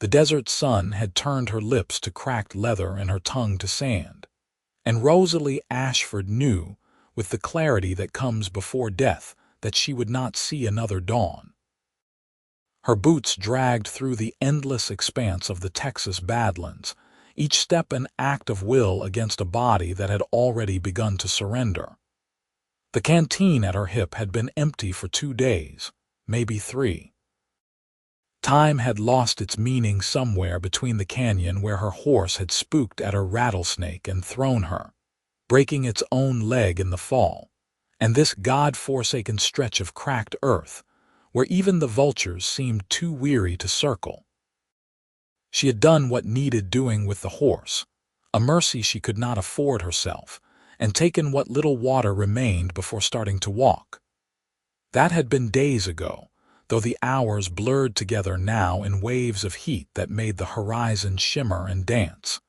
The desert sun had turned her lips to cracked leather and her tongue to sand. And Rosalie Ashford knew, with the clarity that comes before death, that she would not see another dawn. Her boots dragged through the endless expanse of the Texas Badlands, each step an act of will against a body that had already begun to surrender. The canteen at her hip had been empty for 2 days, maybe 3. Time had lost its meaning somewhere between the canyon where her horse had spooked at her rattlesnake and thrown her, breaking its own leg in the fall, and this God-forsaken stretch of cracked earth, where even the vultures seemed too weary to circle. She had done what needed doing with the horse, a mercy she could not afford herself, and taken what little water remained before starting to walk. That had been days ago, though the hours blurred together now in waves of heat that made the horizon shimmer and dance.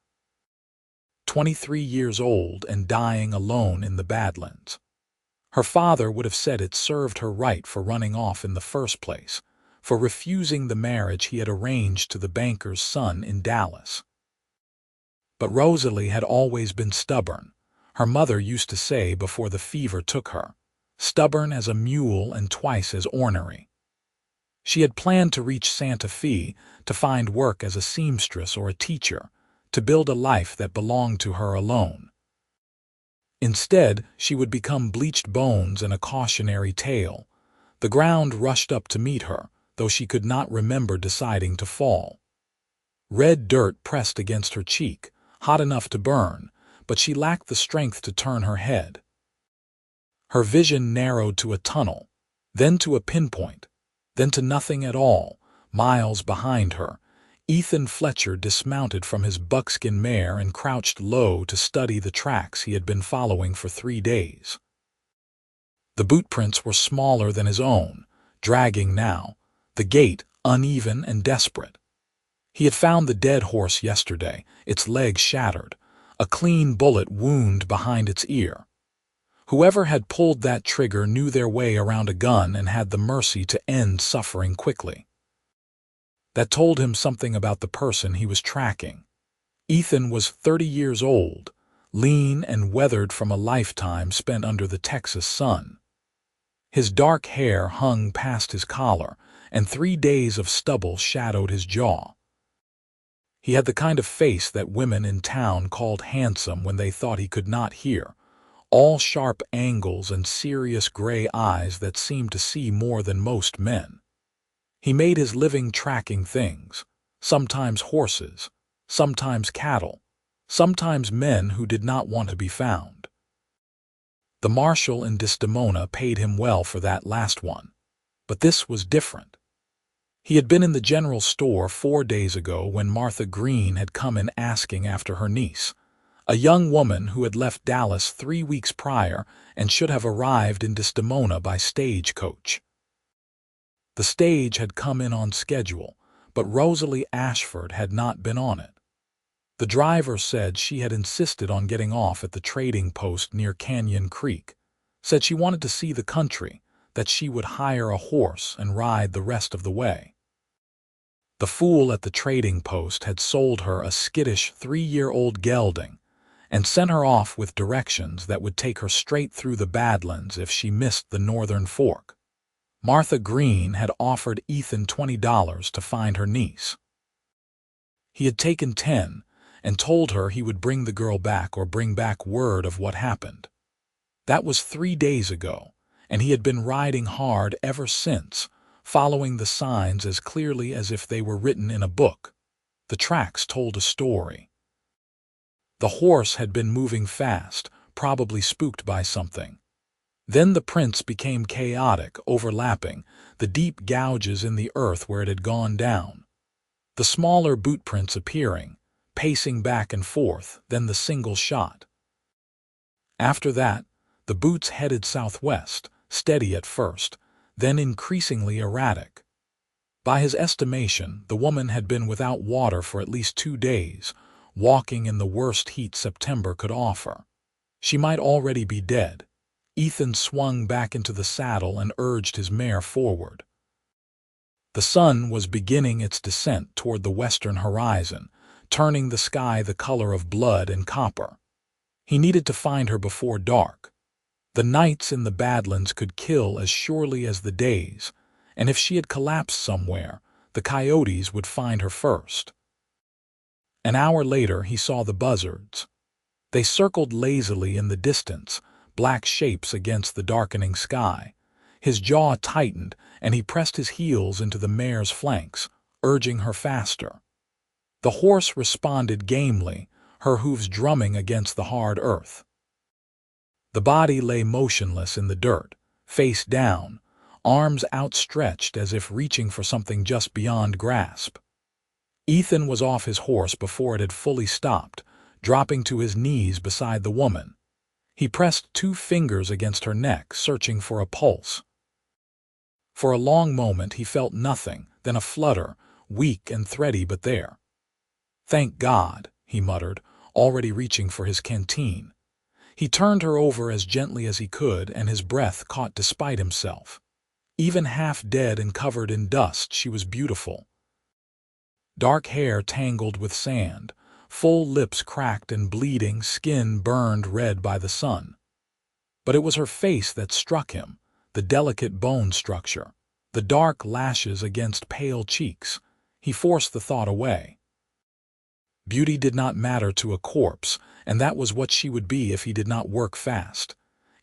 23 years old and dying alone in the Badlands. Her father would have said it served her right for running off in the first place, for refusing the marriage he had arranged to the banker's son in Dallas. But Rosalie had always been stubborn, her mother used to say before the fever took her, stubborn as a mule and twice as ornery. She had planned to reach Santa Fe, to find work as a seamstress or a teacher, to build a life that belonged to her alone. Instead, she would become bleached bones and a cautionary tale. The ground rushed up to meet her, though she could not remember deciding to fall. Red dirt pressed against her cheek, hot enough to burn, but she lacked the strength to turn her head. Her vision narrowed to a tunnel, then to a pinpoint, then to nothing at all. Miles behind her, Ethan Fletcher dismounted from his buckskin mare and crouched low to study the tracks he had been following for 3 days. The bootprints were smaller than his own, dragging now, the gait uneven and desperate. He had found the dead horse yesterday, its leg shattered, a clean bullet wound behind its ear. Whoever had pulled that trigger knew their way around a gun and had the mercy to end suffering quickly. That told him something about the person he was tracking. Ethan was 30 years old, lean and weathered from a lifetime spent under the Texas sun. His dark hair hung past his collar, and 3 days of stubble shadowed his jaw. He had the kind of face that women in town called handsome when they thought he could not hear, all sharp angles and serious gray eyes that seemed to see more than most men. He made his living tracking things, sometimes horses, sometimes cattle, sometimes men who did not want to be found. The marshal in Desdemona paid him well for that last one, but this was different. He had been in the general store 4 days ago when Martha Green had come in asking after her niece, a young woman who had left Dallas 3 weeks prior and should have arrived in Desdemona by stagecoach. The stage had come in on schedule, but Rosalie Ashford had not been on it. The driver said she had insisted on getting off at the trading post near Canyon Creek, said she wanted to see the country, that she would hire a horse and ride the rest of the way. The fool at the trading post had sold her a skittish 3-year-old gelding and sent her off with directions that would take her straight through the Badlands if she missed the northern fork. Martha Green had offered Ethan $20 to find her niece. He had taken 10 and told her he would bring the girl back or bring back word of what happened. That was 3 days ago, and he had been riding hard ever since, following the signs as clearly as if they were written in a book. The tracks told a story. The horse had been moving fast, probably spooked by something. Then the prints became chaotic, overlapping, the deep gouges in the earth where it had gone down. The smaller boot prints appearing, pacing back and forth, then the single shot. After that, the boots headed southwest, steady at first, then increasingly erratic. By his estimation, the woman had been without water for at least 2 days, walking in the worst heat September could offer. She might already be dead. Ethan swung back into the saddle and urged his mare forward. The sun was beginning its descent toward the western horizon, turning the sky the color of blood and copper. He needed to find her before dark. The nights in the Badlands could kill as surely as the days, and if she had collapsed somewhere, the coyotes would find her first. An hour later, he saw the buzzards. They circled lazily in the distance, black shapes against the darkening sky. His jaw tightened, and he pressed his heels into the mare's flanks, urging her faster. The horse responded gamely, her hooves drumming against the hard earth. The body lay motionless in the dirt, face down, arms outstretched as if reaching for something just beyond grasp. Ethan was off his horse before it had fully stopped, dropping to his knees beside the woman. He pressed 2 fingers against her neck, searching for a pulse. For a long moment he felt nothing, then a flutter, weak and thready but there. "Thank God," he muttered, already reaching for his canteen. He turned her over as gently as he could, and his breath caught despite himself. Even half dead and covered in dust, she was beautiful. Dark hair tangled with sand, full lips cracked and bleeding, skin burned red by the sun. But it was her face that struck him, the delicate bone structure, the dark lashes against pale cheeks. He forced the thought away. Beauty did not matter to a corpse, and that was what she would be if he did not work fast.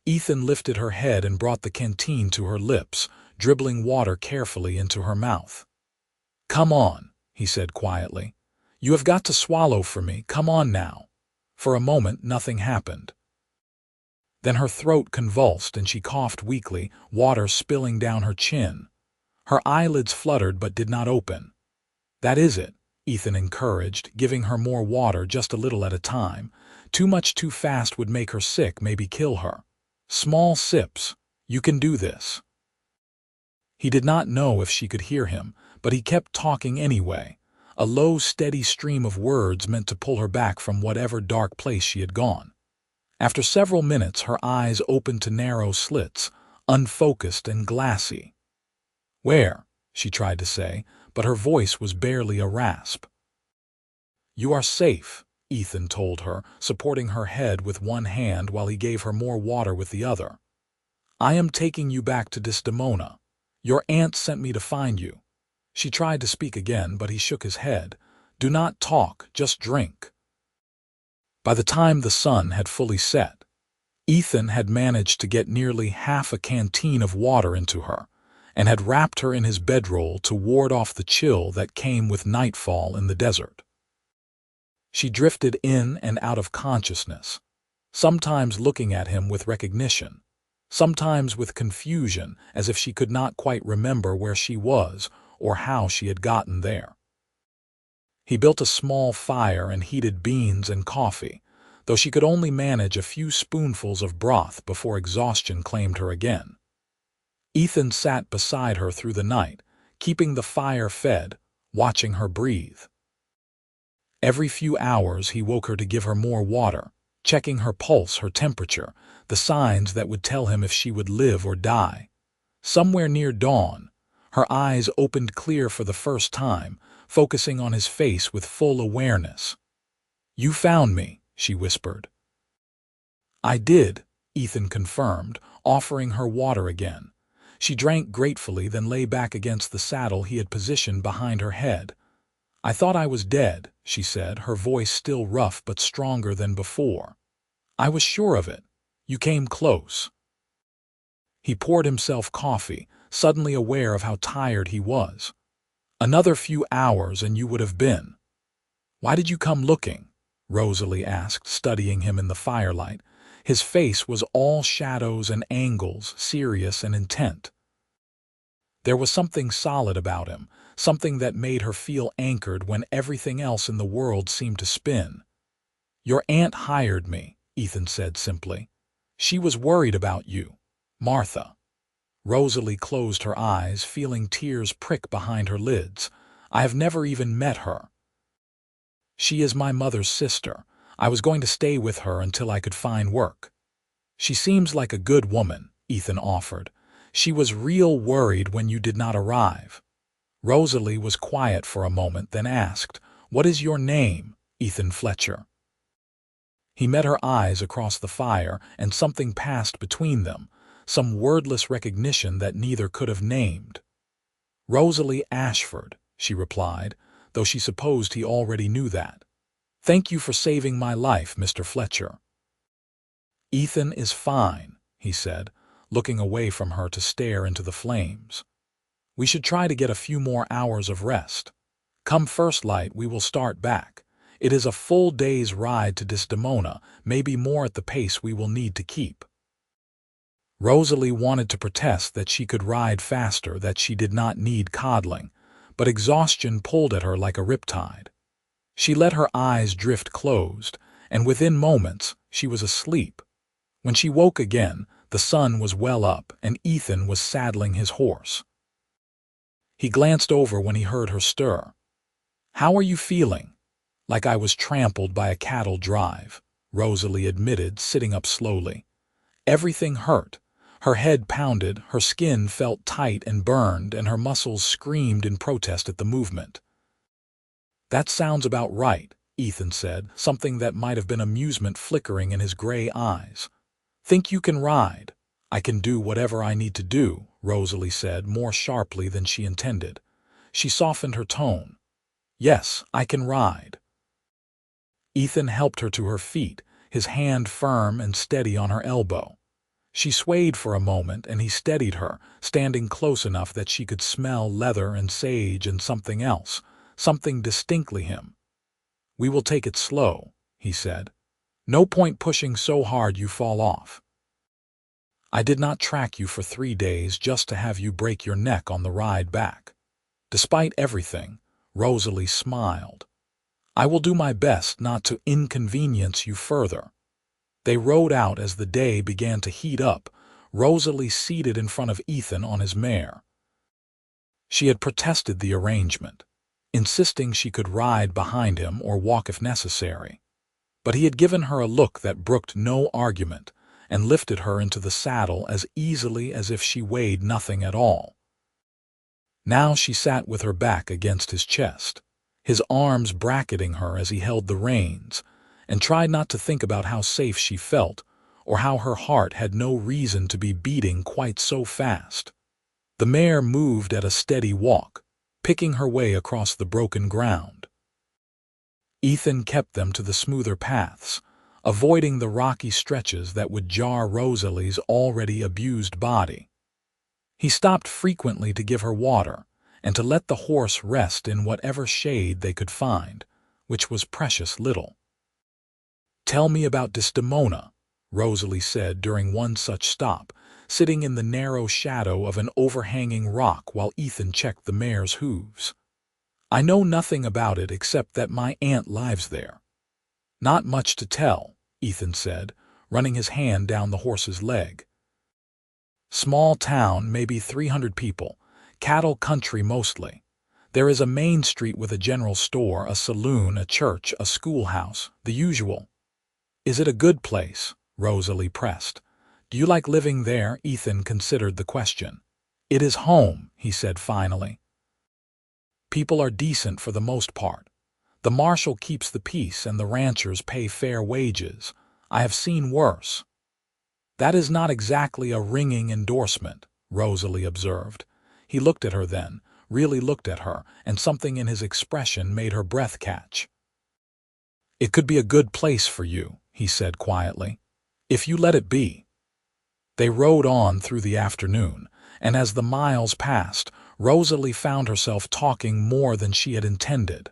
Ethan lifted her head and brought the canteen to her lips, dribbling water carefully into her mouth. "Come on," he said quietly. "You have got to swallow for me. Come on now." For a moment, nothing happened. Then her throat convulsed and she coughed weakly, water spilling down her chin. Her eyelids fluttered but did not open. "That is it," Ethan encouraged, giving her more water just a little at a time. Too much too fast would make her sick, maybe kill her. "Small sips. You can do this." He did not know if she could hear him, but he kept talking anyway, a low, steady stream of words meant to pull her back from whatever dark place she had gone. After several minutes, her eyes opened to narrow slits, unfocused and glassy. "Where?" she tried to say, but her voice was barely a rasp. "You are safe," Ethan told her, supporting her head with one hand while he gave her more water with the other. "I am taking you back to Desdemona. Your aunt sent me to find you." She tried to speak again, but he shook his head. "Do not talk, just drink." By the time the sun had fully set, Ethan had managed to get nearly half a canteen of water into her, and had wrapped her in his bedroll to ward off the chill that came with nightfall in the desert. She drifted in and out of consciousness, sometimes looking at him with recognition, sometimes with confusion, as if she could not quite remember where she was or how she had gotten there. He built a small fire and heated beans and coffee, though she could only manage a few spoonfuls of broth before exhaustion claimed her again. Ethan sat beside her through the night, keeping the fire fed, watching her breathe. Every few hours he woke her to give her more water, checking her pulse, her temperature, the signs that would tell him if she would live or die. Somewhere near dawn, her eyes opened clear for the first time, focusing on his face with full awareness. "You found me," she whispered. "I did," Ethan confirmed, offering her water again. She drank gratefully, then lay back against the saddle he had positioned behind her head. "I thought I was dead," she said, her voice still rough but stronger than before. "I was sure of it. You came close." He poured himself coffee, suddenly aware of how tired he was. "Another few hours and you would have been." "Why did you come looking?" Rosalie asked, studying him in the firelight. His face was all shadows and angles, serious and intent. There was something solid about him, something that made her feel anchored when everything else in the world seemed to spin. "Your aunt hired me," Ethan said simply. "She was worried about you, Martha." Rosalie closed her eyes, feeling tears prick behind her lids. "I have never even met her." "She is my mother's sister. I was going to stay with her until I could find work." "She seems like a good woman," Ethan offered. "She was real worried when you did not arrive." Rosalie was quiet for a moment, then asked, "What is your name, Ethan Fletcher?" He met her eyes across the fire, and something passed between them, some wordless recognition that neither could have named. "Rosalie Ashford," she replied, though she supposed he already knew that. "Thank you for saving my life, Mr. Fletcher." "Ethan is fine," he said, looking away from her to stare into the flames. "We should try to get a few more hours of rest. Come first light, we will start back. It is a full day's ride to Desdemona, maybe more at the pace we will need to keep." Rosalie wanted to protest that she could ride faster, that she did not need coddling, but exhaustion pulled at her like a riptide. She let her eyes drift closed, and within moments she was asleep. When she woke again, the sun was well up, and Ethan was saddling his horse. He glanced over when he heard her stir. "How are you feeling?" "Like I was trampled by a cattle drive," Rosalie admitted, sitting up slowly. Everything hurt. Her head pounded, her skin felt tight and burned, and her muscles screamed in protest at the movement. "That sounds about right," Ethan said, something that might have been amusement flickering in his gray eyes. "Think you can ride?" "I can do whatever I need to do," Rosalie said, more sharply than she intended. She softened her tone. "Yes, I can ride." Ethan helped her to her feet, his hand firm and steady on her elbow. She swayed for a moment, and he steadied her, standing close enough that she could smell leather and sage and something else, something distinctly him. "We will take it slow," he said. "No point pushing so hard you fall off. I did not track you for 3 days just to have you break your neck on the ride back." Despite everything, Rosalie smiled. "I will do my best not to inconvenience you further." They rode out as the day began to heat up, Rosalie seated in front of Ethan on his mare. She had protested the arrangement, insisting she could ride behind him or walk if necessary. But he had given her a look that brooked no argument and lifted her into the saddle as easily as if she weighed nothing at all. Now she sat with her back against his chest, his arms bracketing her as he held the reins, and tried not to think about how safe she felt or how her heart had no reason to be beating quite so fast. The mare moved at a steady walk, picking her way across the broken ground. Ethan kept them to the smoother paths, avoiding the rocky stretches that would jar Rosalie's already abused body. He stopped frequently to give her water and to let the horse rest in whatever shade they could find, which was precious little. "Tell me about Desdemona," Rosalie said during one such stop, sitting in the narrow shadow of an overhanging rock while Ethan checked the mare's hooves. "I know nothing about it except that my aunt lives there." "Not much to tell," Ethan said, running his hand down the horse's leg. "Small town, maybe 300 people, cattle country mostly. There is a main street with a general store, a saloon, a church, a schoolhouse, the usual." "Is it a good place?" Rosalie pressed. "Do you like living there?" Ethan considered the question. "It is home," he said finally. "People are decent for the most part. The marshal keeps the peace and the ranchers pay fair wages. I have seen worse." "That is not exactly a ringing endorsement," Rosalie observed. He looked at her then, really looked at her, and something in his expression made her breath catch. "It could be a good place for you," he said quietly, "if you let it be." They rode on through the afternoon, and as the miles passed, Rosalie found herself talking more than she had intended.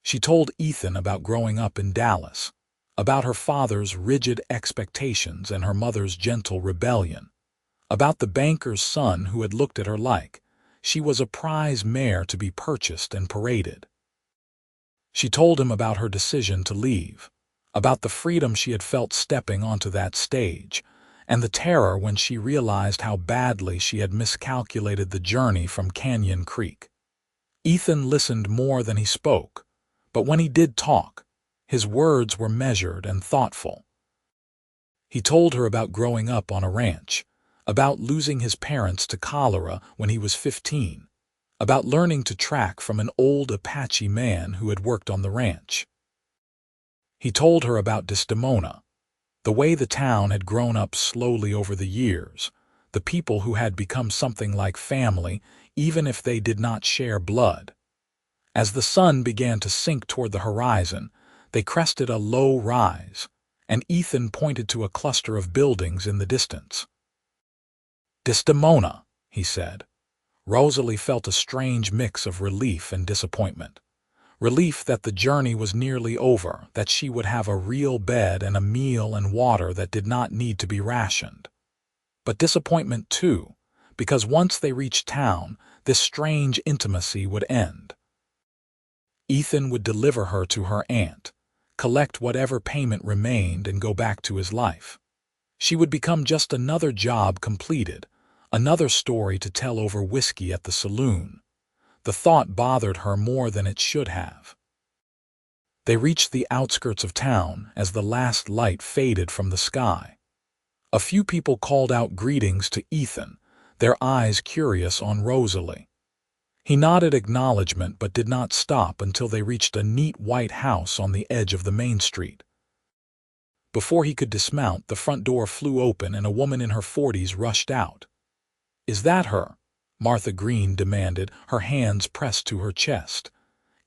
She told Ethan about growing up in Dallas, about her father's rigid expectations and her mother's gentle rebellion, about the banker's son who had looked at her like she was a prize mare to be purchased and paraded. She told him about her decision to leave, about the freedom she had felt stepping onto that stage, and the terror when she realized how badly she had miscalculated the journey from Canyon Creek. Ethan listened more than he spoke, but when he did talk, his words were measured and thoughtful. He told her about growing up on a ranch, about losing his parents to cholera when he was 15, about learning to track from an old Apache man who had worked on the ranch. He told her about Desdemona, the way the town had grown up slowly over the years, the people who had become something like family, even if they did not share blood. As the sun began to sink toward the horizon, they crested a low rise, and Ethan pointed to a cluster of buildings in the distance. Desdemona, he said. Rosalie felt a strange mix of relief and disappointment. Relief that the journey was nearly over, that she would have a real bed and a meal and water that did not need to be rationed. But disappointment too, because once they reached town, this strange intimacy would end. Ethan would deliver her to her aunt, collect whatever payment remained, and go back to his life. She would become just another job completed, another story to tell over whiskey at the saloon. The thought bothered her more than it should have. They reached the outskirts of town as the last light faded from the sky. A few people called out greetings to Ethan, their eyes curious on Rosalie. He nodded acknowledgement but did not stop until they reached a neat white house on the edge of the main street. Before he could dismount, the front door flew open and a woman in her 40s rushed out. "Is that her?" Martha Green demanded, her hands pressed to her chest.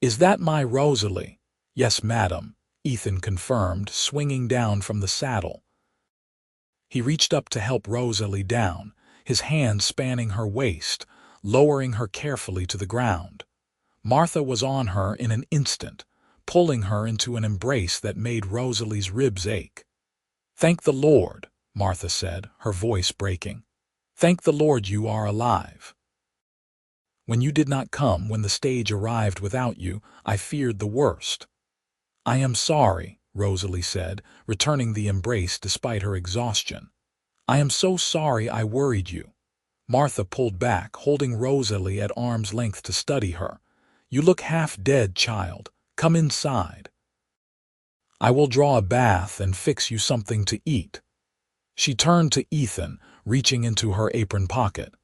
"Is that my Rosalie?" "Yes, madam," Ethan confirmed, swinging down from the saddle. He reached up to help Rosalie down, his hand spanning her waist, lowering her carefully to the ground. Martha was on her in an instant, pulling her into an embrace that made Rosalie's ribs ache. "Thank the Lord," Martha said, her voice breaking. "Thank the Lord you are alive. When you did not come, when the stage arrived without you, I feared the worst." "I am sorry," Rosalie said, returning the embrace despite her exhaustion. "I am so sorry I worried you." Martha pulled back, holding Rosalie at arm's length to study her. "You look half dead, child. Come inside. I will draw a bath and fix you something to eat." She turned to Ethan, reaching into her apron pocket.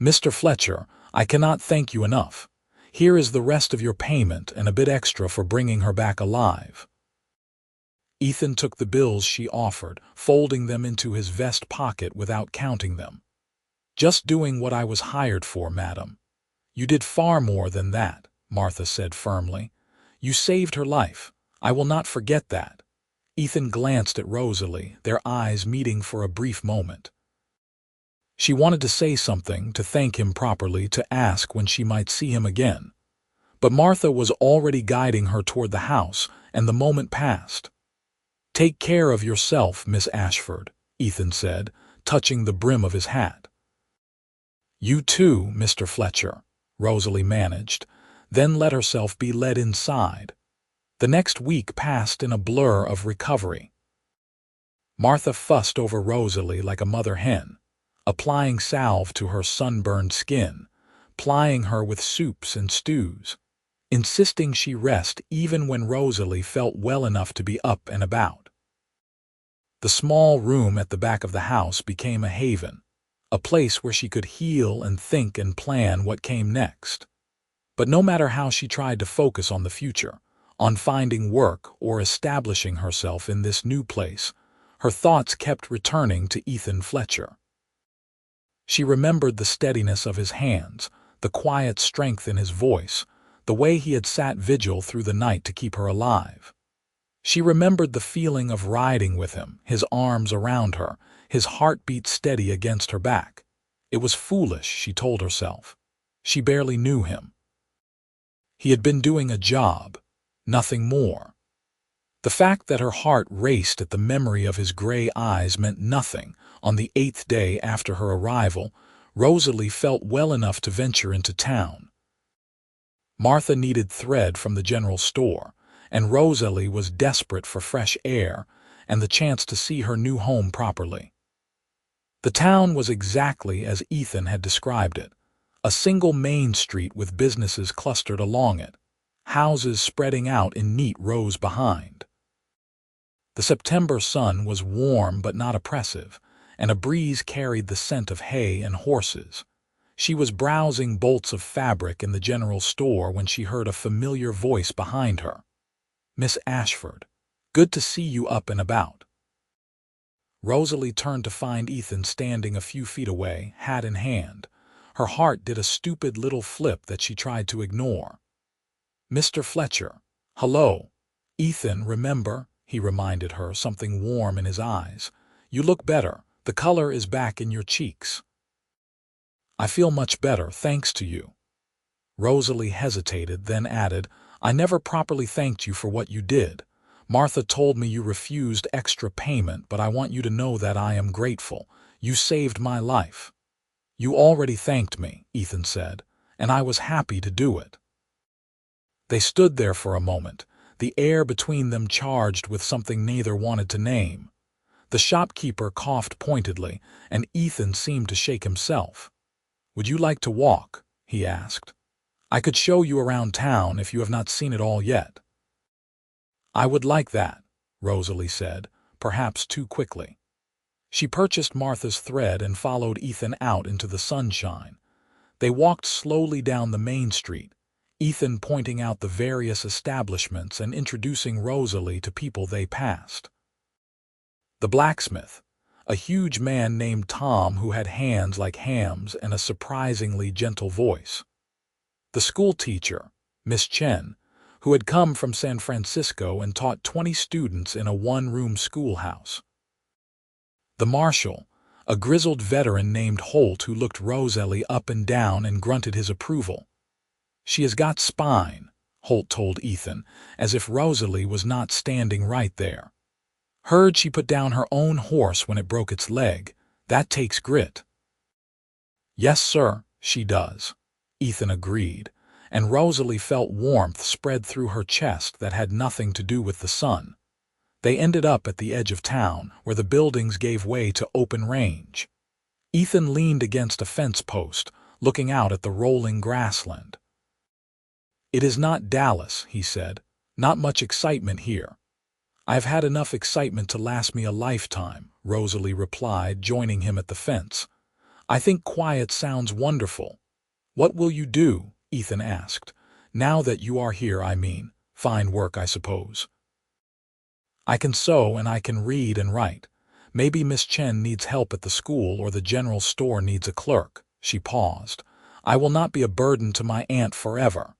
"Mr. Fletcher, I cannot thank you enough. Here is the rest of your payment and a bit extra for bringing her back alive." Ethan took the bills she offered, folding them into his vest pocket without counting them. "Just doing what I was hired for, madam." "You did far more than that," Martha said firmly. "You saved her life. I will not forget that." Ethan glanced at Rosalie, their eyes meeting for a brief moment. She wanted to say something, to thank him properly, to ask when she might see him again. But Martha was already guiding her toward the house, and the moment passed. "Take care of yourself, Miss Ashford," Ethan said, touching the brim of his hat. "You too, Mr. Fletcher," Rosalie managed, then let herself be led inside. The next week passed in a blur of recovery. Martha fussed over Rosalie like a mother hen, applying salve to her sunburned skin, plying her with soups and stews, insisting she rest even when Rosalie felt well enough to be up and about. The small room at the back of the house became a haven, a place where she could heal and think and plan what came next. But no matter how she tried to focus on the future, on finding work or establishing herself in this new place, her thoughts kept returning to Ethan Fletcher. She remembered the steadiness of his hands, the quiet strength in his voice, the way he had sat vigil through the night to keep her alive. She remembered the feeling of riding with him, his arms around her, his heartbeat steady against her back. It was foolish, she told herself. She barely knew him. He had been doing a job, nothing more. The fact that her heart raced at the memory of his gray eyes meant nothing. On the 8th day after her arrival, Rosalie felt well enough to venture into town. Martha needed thread from the general store, and Rosalie was desperate for fresh air and the chance to see her new home properly. The town was exactly as Ethan had described it, a single main street with businesses clustered along it, houses spreading out in neat rows behind. The September sun was warm but not oppressive, and a breeze carried the scent of hay and horses. She was browsing bolts of fabric in the general store when she heard a familiar voice behind her. "Miss Ashford, good to see you up and about." Rosalie turned to find Ethan standing a few feet away, hat in hand. Her heart did a stupid little flip that she tried to ignore. "Mr. Fletcher, hello." "Ethan, remember?" he reminded her, something warm in his eyes. "You look better. The color is back in your cheeks." "I feel much better, thanks to you." Rosalie hesitated, then added, "I never properly thanked you for what you did. Martha told me you refused extra payment, but I want you to know that I am grateful. You saved my life." "You already thanked me," Ethan said, "and I was happy to do it." They stood there for a moment, the air between them charged with something neither wanted to name. The shopkeeper coughed pointedly, and Ethan seemed to shake himself. "Would you like to walk?" he asked. "I could show you around town if you have not seen it all yet." "I would like that," Rosalie said, perhaps too quickly. She purchased Martha's thread and followed Ethan out into the sunshine. They walked slowly down the main street, Ethan pointing out the various establishments and introducing Rosalie to people they passed. The blacksmith, a huge man named Tom who had hands like hams and a surprisingly gentle voice. The school teacher, Miss Chen, who had come from San Francisco and taught 20 students in a one-room schoolhouse. The marshal, a grizzled veteran named Holt who looked Rosalie up and down and grunted his approval. "She has got spine," Holt told Ethan, as if Rosalie was not standing right there. "Heard she put down her own horse when it broke its leg. That takes grit." "Yes, sir, she does," Ethan agreed, and Rosalie felt warmth spread through her chest that had nothing to do with the sun. They ended up at the edge of town, where the buildings gave way to open range. Ethan leaned against a fence post, looking out at the rolling grassland. "It is not Dallas," he said. "Not much excitement here." "I've had enough excitement to last me a lifetime," Rosalie replied, joining him at the fence. "I think quiet sounds wonderful." "What will you do?" Ethan asked. "Now that you are here, I mean. Find work, I suppose." "I can sew and I can read and write. Maybe Miss Chen needs help at the school or the general store needs a clerk." She paused. "I will not be a burden to my aunt forever."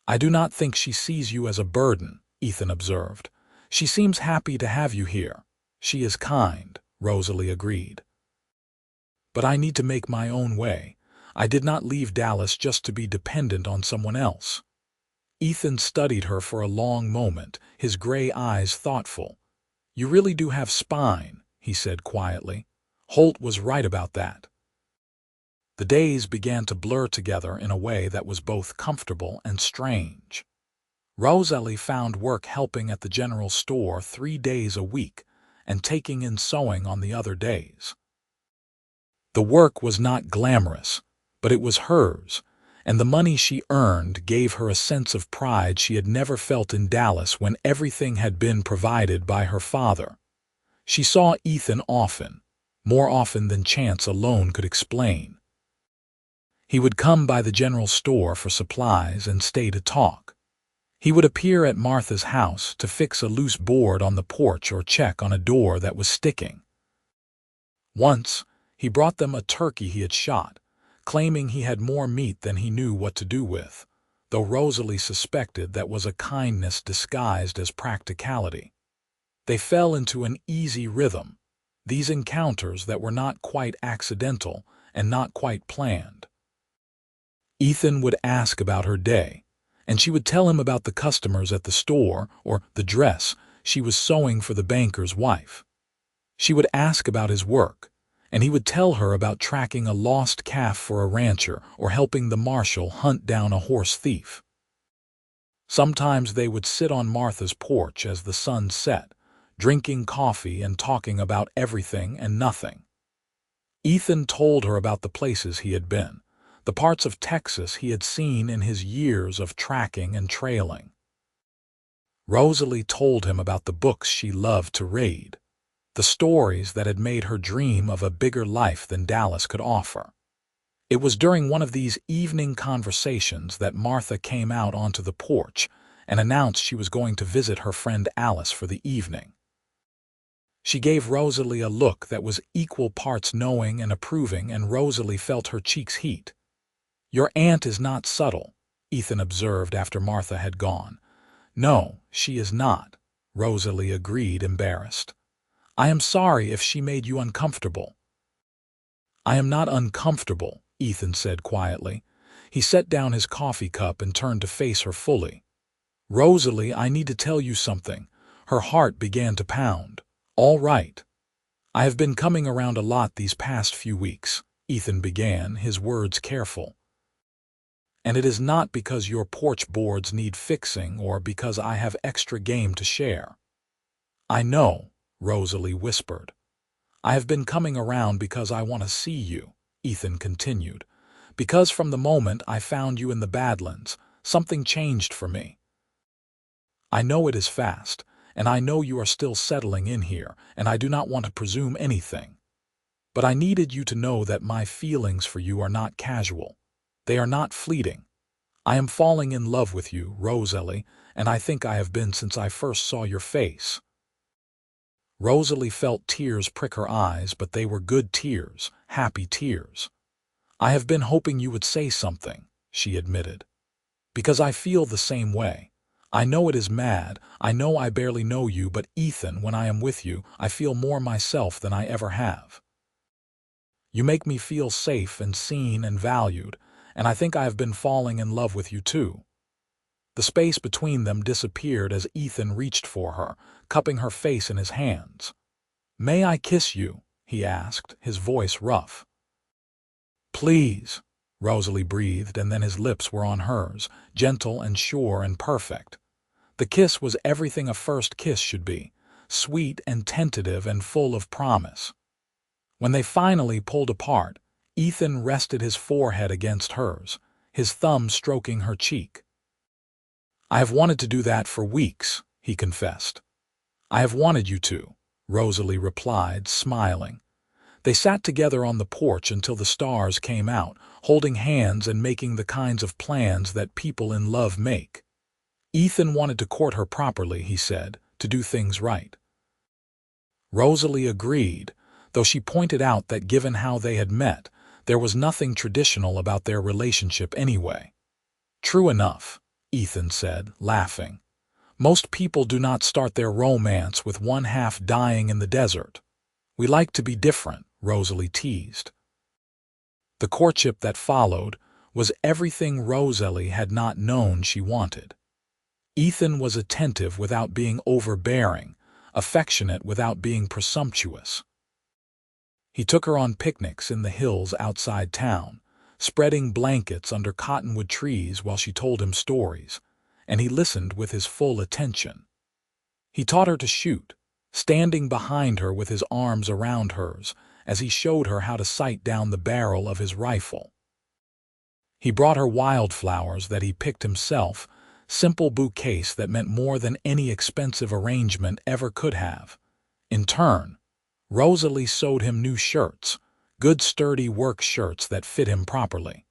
"I do not think she sees you as a burden," Ethan observed. "She seems happy to have you here." "She is kind," Rosalie agreed. "But I need to make my own way. I did not leave Dallas just to be dependent on someone else." Ethan studied her for a long moment, his gray eyes thoughtful. "You really do have spine," he said quietly. "Holt was right about that." The days began to blur together in a way that was both comfortable and strange. Rosalie found work helping at the general store 3 days a week and taking in sewing on the other days. The work was not glamorous, but it was hers, and the money she earned gave her a sense of pride she had never felt in Dallas when everything had been provided by her father. She saw Ethan often, more often than chance alone could explain. He would come by the general store for supplies and stay to talk. He would appear at Martha's house to fix a loose board on the porch or check on a door that was sticking. Once, he brought them a turkey he had shot, claiming he had more meat than he knew what to do with, though Rosalie suspected that was a kindness disguised as practicality. They fell into an easy rhythm, these encounters that were not quite accidental and not quite planned. Ethan would ask about her day, and she would tell him about the customers at the store or the dress she was sewing for the banker's wife. She would ask about his work, and he would tell her about tracking a lost calf for a rancher or helping the marshal hunt down a horse thief. Sometimes they would sit on Martha's porch as the sun set, drinking coffee and talking about everything and nothing. Ethan told her about the places he had been, the parts of Texas he had seen in his years of tracking and trailing. Rosalie told him about the books she loved to read, the stories that had made her dream of a bigger life than Dallas could offer. It was during one of these evening conversations that Martha came out onto the porch and announced she was going to visit her friend Alice for the evening. She gave Rosalie a look that was equal parts knowing and approving, and Rosalie felt her cheeks heat. "Your aunt is not subtle," Ethan observed after Martha had gone. "No, she is not," Rosalie agreed, embarrassed. "I am sorry if she made you uncomfortable." "I am not uncomfortable," Ethan said quietly. He set down his coffee cup and turned to face her fully. "Rosalie, I need to tell you something." Her heart began to pound. "All right. I have been coming around a lot these past few weeks," Ethan began, his words careful. "And it is not because your porch boards need fixing or because I have extra game to share." "I know," Rosalie whispered. "I have been coming around because I want to see you," Ethan continued. "Because from the moment I found you in the Badlands, something changed for me. I know it is fast, and I know you are still settling in here, and I do not want to presume anything. But I needed you to know that my feelings for you are not casual. They are not fleeting. I am falling in love with you, Rosalie, and I think I have been since I first saw your face." Rosalie felt tears prick her eyes, but they were good tears, happy tears. "I have been hoping you would say something," she admitted. "Because I feel the same way. I know it is mad, I know I barely know you, but Ethan, when I am with you, I feel more myself than I ever have. You make me feel safe and seen and valued, and I think I have been falling in love with you too." The space between them disappeared as Ethan reached for her, cupping her face in his hands. "May I kiss you?" he asked, his voice rough. "Please," Rosalie breathed, and then his lips were on hers, gentle and sure and perfect. The kiss was everything a first kiss should be, sweet and tentative and full of promise. When they finally pulled apart, Ethan rested his forehead against hers, his thumb stroking her cheek. "I have wanted to do that for weeks," he confessed. "I have wanted you to," Rosalie replied, smiling. They sat together on the porch until the stars came out, holding hands and making the kinds of plans that people in love make. Ethan wanted to court her properly, he said, to do things right. Rosalie agreed, though she pointed out that given how they had met, there was nothing traditional about their relationship anyway. "True enough," Ethan said, laughing. "Most people do not start their romance with one half dying in the desert. We like to be different," Rosalie teased. The courtship that followed was everything Rosalie had not known she wanted. Ethan was attentive without being overbearing, affectionate without being presumptuous. He took her on picnics in the hills outside town, spreading blankets under cottonwood trees while she told him stories, and he listened with his full attention. He taught her to shoot, standing behind her with his arms around hers as he showed her how to sight down the barrel of his rifle. He brought her wildflowers that he picked himself, simple bouquets that meant more than any expensive arrangement ever could have. In turn, Rosalie sewed him new shirts, good sturdy work shirts that fit him properly.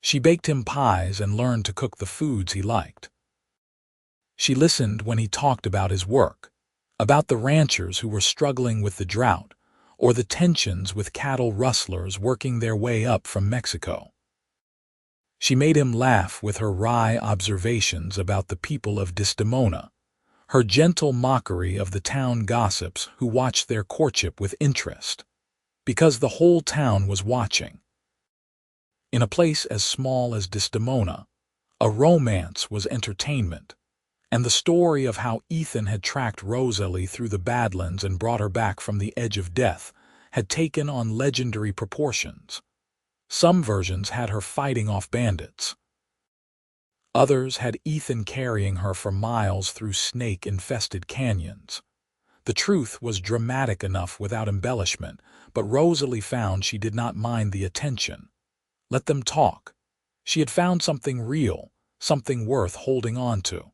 She baked him pies and learned to cook the foods he liked. She listened when he talked about his work, about the ranchers who were struggling with the drought, or the tensions with cattle rustlers working their way up from Mexico. She made him laugh with her wry observations about the people of Desdemona, her gentle mockery of the town gossips who watched their courtship with interest, because the whole town was watching. In a place as small as Desdemona, a romance was entertainment, and the story of how Ethan had tracked Rosalie through the Badlands and brought her back from the edge of death had taken on legendary proportions. Some versions had her fighting off bandits. Others had Ethan carrying her for miles through snake-infested canyons. The truth was dramatic enough without embellishment, but Rosalie found she did not mind the attention. Let them talk. She had found something real, something worth holding on to.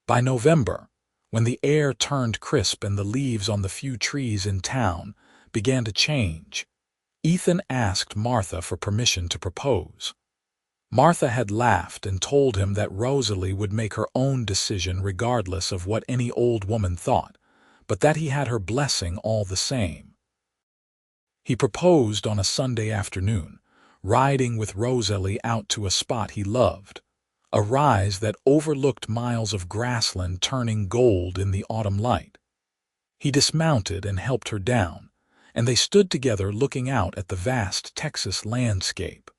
By November, when the air turned crisp and the leaves on the few trees in town began to change, Ethan asked Martha for permission to propose. Martha had laughed and told him that Rosalie would make her own decision regardless of what any old woman thought, but that he had her blessing all the same. He proposed on a Sunday afternoon, riding with Rosalie out to a spot he loved, a rise that overlooked miles of grassland turning gold in the autumn light. He dismounted and helped her down, and they stood together looking out at the vast Texas landscape.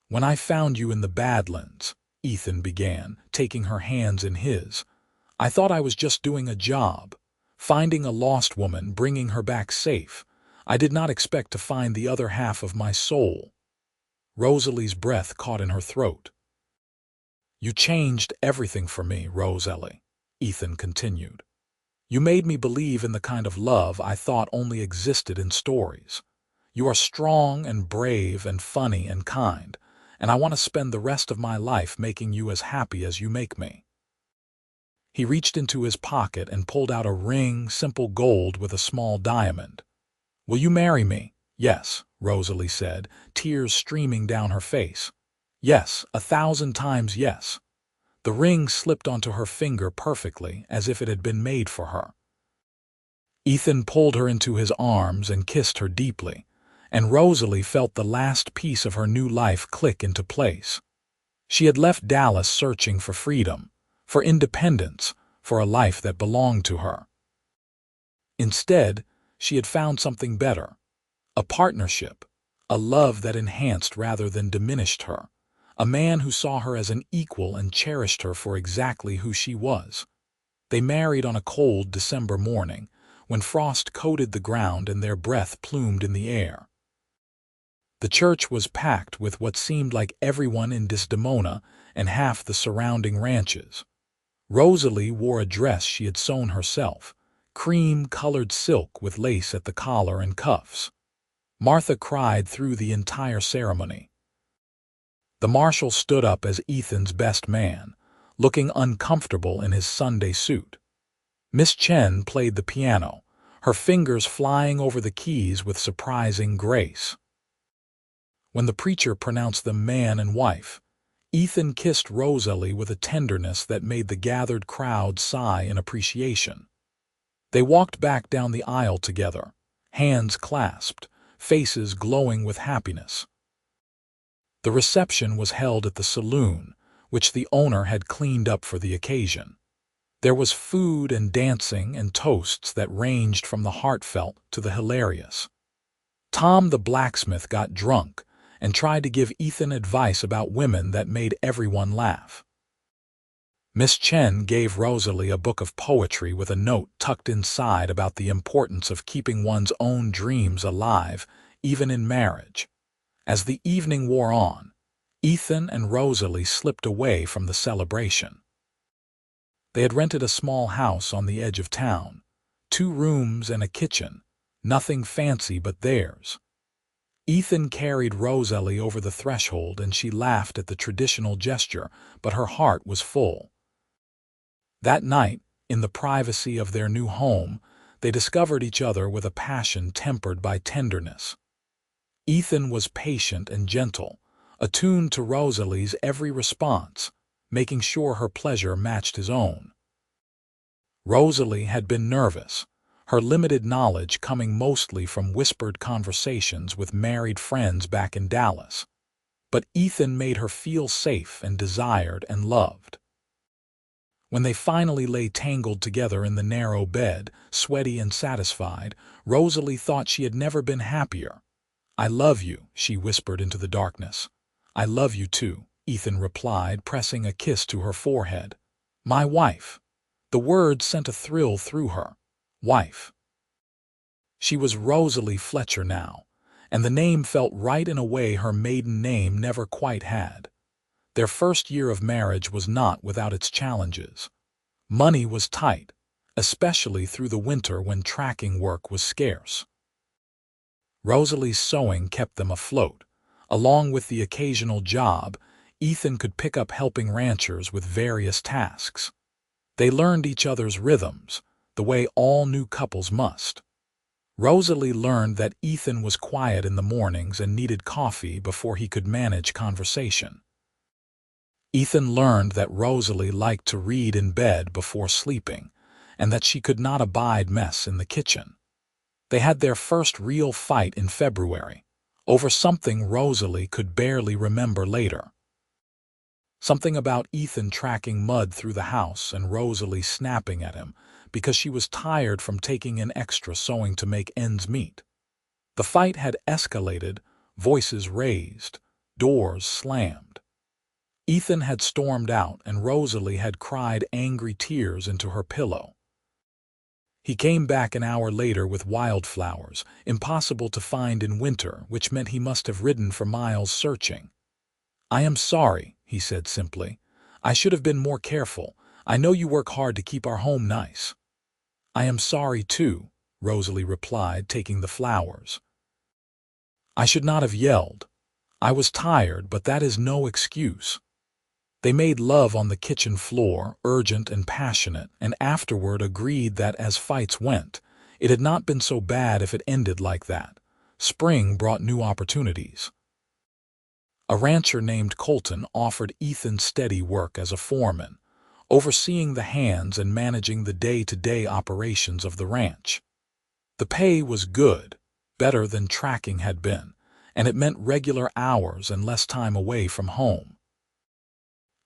"When I found you in the Badlands," Ethan began, taking her hands in his, "I thought I was just doing a job, finding a lost woman, bringing her back safe. I did not expect to find the other half of my soul." Rosalie's breath caught in her throat. "You changed everything for me, Rosalie," Ethan continued. "You made me believe in the kind of love I thought only existed in stories. You are strong and brave and funny and kind, and I want to spend the rest of my life making you as happy as you make me." He reached into his pocket and pulled out a ring, simple gold with a small diamond. "Will you marry me?" "Yes," Rosalie said, tears streaming down her face. "Yes, 1,000 times yes." The ring slipped onto her finger perfectly, as if it had been made for her. Ethan pulled her into his arms and kissed her deeply, and Rosalie felt the last piece of her new life click into place. She had left Dallas searching for freedom, for independence, for a life that belonged to her. Instead, she had found something better, a partnership, a love that enhanced rather than diminished her, a man who saw her as an equal and cherished her for exactly who she was. They married on a cold December morning, when frost coated the ground and their breath plumed in the air. The church was packed with what seemed like everyone in Desdemona and half the surrounding ranches. Rosalie wore a dress she had sewn herself, cream-colored silk with lace at the collar and cuffs. Martha cried through the entire ceremony. The marshal stood up as Ethan's best man, looking uncomfortable in his Sunday suit. Miss Chen played the piano, her fingers flying over the keys with surprising grace. When the preacher pronounced them man and wife, Ethan kissed Rosalie with a tenderness that made the gathered crowd sigh in appreciation. They walked back down the aisle together, hands clasped, faces glowing with happiness. The reception was held at the saloon, which the owner had cleaned up for the occasion. There was food and dancing and toasts that ranged from the heartfelt to the hilarious. Tom the blacksmith got drunk and tried to give Ethan advice about women that made everyone laugh. Miss Chen gave Rosalie a book of poetry with a note tucked inside about the importance of keeping one's own dreams alive, even in marriage. As the evening wore on, Ethan and Rosalie slipped away from the celebration. They had rented a small house on the edge of town, 2 rooms and a kitchen, nothing fancy but theirs. Ethan carried Rosalie over the threshold and she laughed at the traditional gesture, but her heart was full. That night, in the privacy of their new home, they discovered each other with a passion tempered by tenderness. Ethan was patient and gentle, attuned to Rosalie's every response, making sure her pleasure matched his own. Rosalie had been nervous, her limited knowledge coming mostly from whispered conversations with married friends back in Dallas. But Ethan made her feel safe and desired and loved. When they finally lay tangled together in the narrow bed, sweaty and satisfied, Rosalie thought she had never been happier. "I love you," she whispered into the darkness. "I love you too," Ethan replied, pressing a kiss to her forehead. "My wife." The word sent a thrill through her. Wife. She was Rosalie Fletcher now, and the name felt right in a way her maiden name never quite had. Their first year of marriage was not without its challenges. Money was tight, especially through the winter when tracking work was scarce. Rosalie's sewing kept them afloat. Along with the occasional job, Ethan could pick up helping ranchers with various tasks. They learned each other's rhythms, the way all new couples must. Rosalie learned that Ethan was quiet in the mornings and needed coffee before he could manage conversation. Ethan learned that Rosalie liked to read in bed before sleeping, and that she could not abide mess in the kitchen. They had their first real fight in February, over something Rosalie could barely remember later. Something about Ethan tracking mud through the house and Rosalie snapping at him because she was tired from taking in extra sewing to make ends meet. The fight had escalated, voices raised, doors slammed. Ethan had stormed out and Rosalie had cried angry tears into her pillow. He came back an hour later with wildflowers, impossible to find in winter, which meant he must have ridden for miles searching. "I am sorry," he said simply. "I should have been more careful. I know you work hard to keep our home nice." "I am sorry too," Rosalie replied, taking the flowers. "I should not have yelled. I was tired, but that is no excuse." They made love on the kitchen floor, urgent and passionate, and afterward agreed that as fights went, it had not been so bad if it ended like that. Spring brought new opportunities. A rancher named Colton offered Ethan steady work as a foreman, overseeing the hands and managing the day-to-day operations of the ranch. The pay was good, better than tracking had been, and it meant regular hours and less time away from home.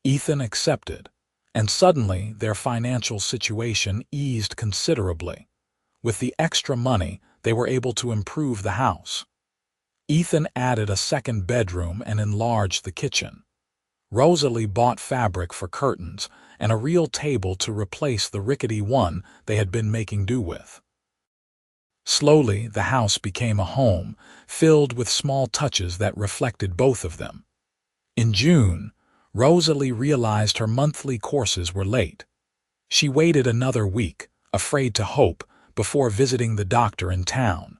Ethan accepted, and suddenly their financial situation eased considerably. With the extra money, they were able to improve the house. Ethan added a second bedroom and enlarged the kitchen. Rosalie bought fabric for curtains and a real table to replace the rickety one they had been making do with. Slowly, the house became a home, filled with small touches that reflected both of them. In June, Rosalie realized her monthly courses were late. She waited another week, afraid to hope, before visiting the doctor in town.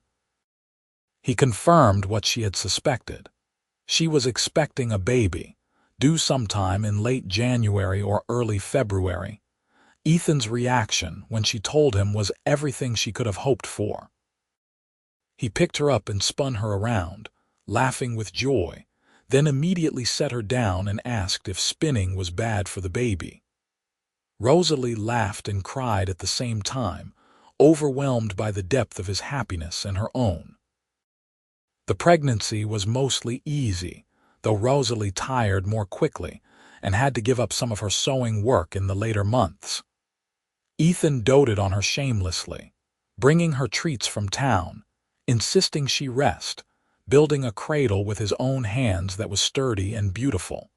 He confirmed what she had suspected. She was expecting a baby, due sometime in late January or early February. Ethan's reaction when she told him was everything she could have hoped for. He picked her up and spun her around, laughing with joy, then immediately set her down and asked if spinning was bad for the baby. Rosalie laughed and cried at the same time, overwhelmed by the depth of his happiness and her own. The pregnancy was mostly easy, though Rosalie tired more quickly and had to give up some of her sewing work in the later months. Ethan doted on her shamelessly, bringing her treats from town, insisting she rest, building a cradle with his own hands that was sturdy and beautiful.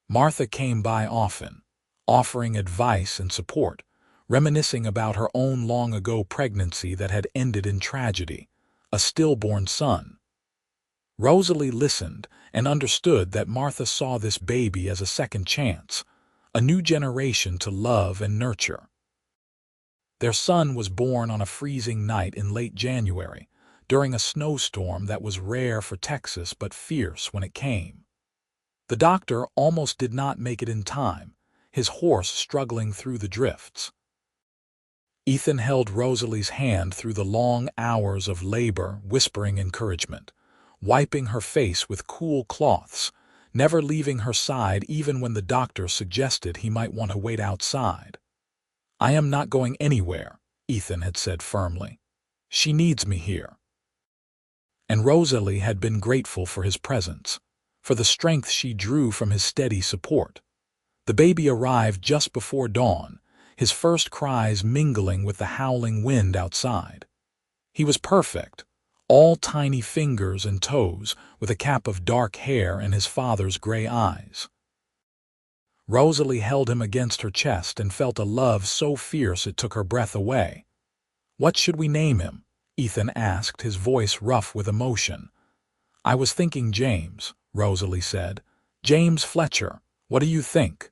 Martha came by often, offering advice and support, reminiscing about her own long-ago pregnancy that had ended in tragedy, a stillborn son. Rosalie listened and understood that Martha saw this baby as a second chance, a new generation to love and nurture. Their son was born on a freezing night in late January, during a snowstorm that was rare for Texas but fierce when it came. The doctor almost did not make it in time, his horse struggling through the drifts. Ethan held Rosalie's hand through the long hours of labor, whispering encouragement, wiping her face with cool cloths, never leaving her side even when the doctor suggested he might want to wait outside. "I am not going anywhere," Ethan had said firmly. "She needs me here." And Rosalie had been grateful for his presence, for the strength she drew from his steady support. The baby arrived just before dawn, his first cries mingling with the howling wind outside. He was perfect, all tiny fingers and toes, with a cap of dark hair and his father's gray eyes. Rosalie held him against her chest and felt a love so fierce it took her breath away. "What should we name him?" Ethan asked, his voice rough with emotion. "I was thinking James," Rosalie said. "James Fletcher. What do you think?"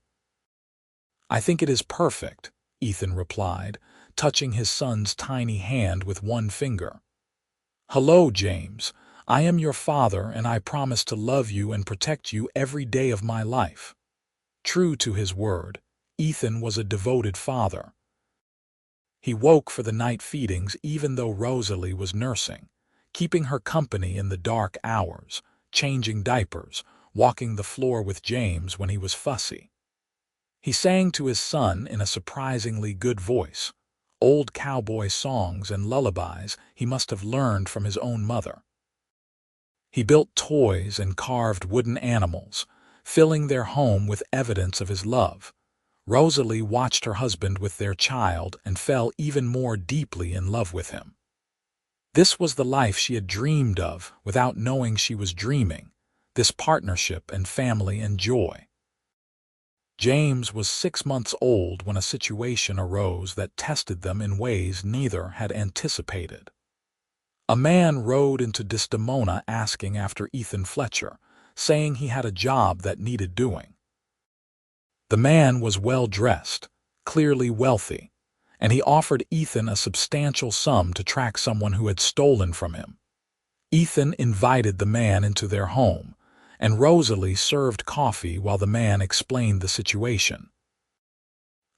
"I think it is perfect," Ethan replied, touching his son's tiny hand with one finger. "Hello, James. I am your father, and I promise to love you and protect you every day of my life." True to his word, Ethan was a devoted father. He woke for the night feedings even though Rosalie was nursing, keeping her company in the dark hours, changing diapers, walking the floor with James when he was fussy. He sang to his son in a surprisingly good voice, old cowboy songs and lullabies he must have learned from his own mother. He built toys and carved wooden animals, filling their home with evidence of his love. Rosalie watched her husband with their child and fell even more deeply in love with him. This was the life she had dreamed of without knowing she was dreaming, this partnership and family and joy. James was 6 months old when a situation arose that tested them in ways neither had anticipated. A man rode into Desdemona asking after Ethan Fletcher, saying he had a job that needed doing. The man was well-dressed, clearly wealthy, and he offered Ethan a substantial sum to track someone who had stolen from him. Ethan invited the man into their home, and Rosalie served coffee while the man explained the situation.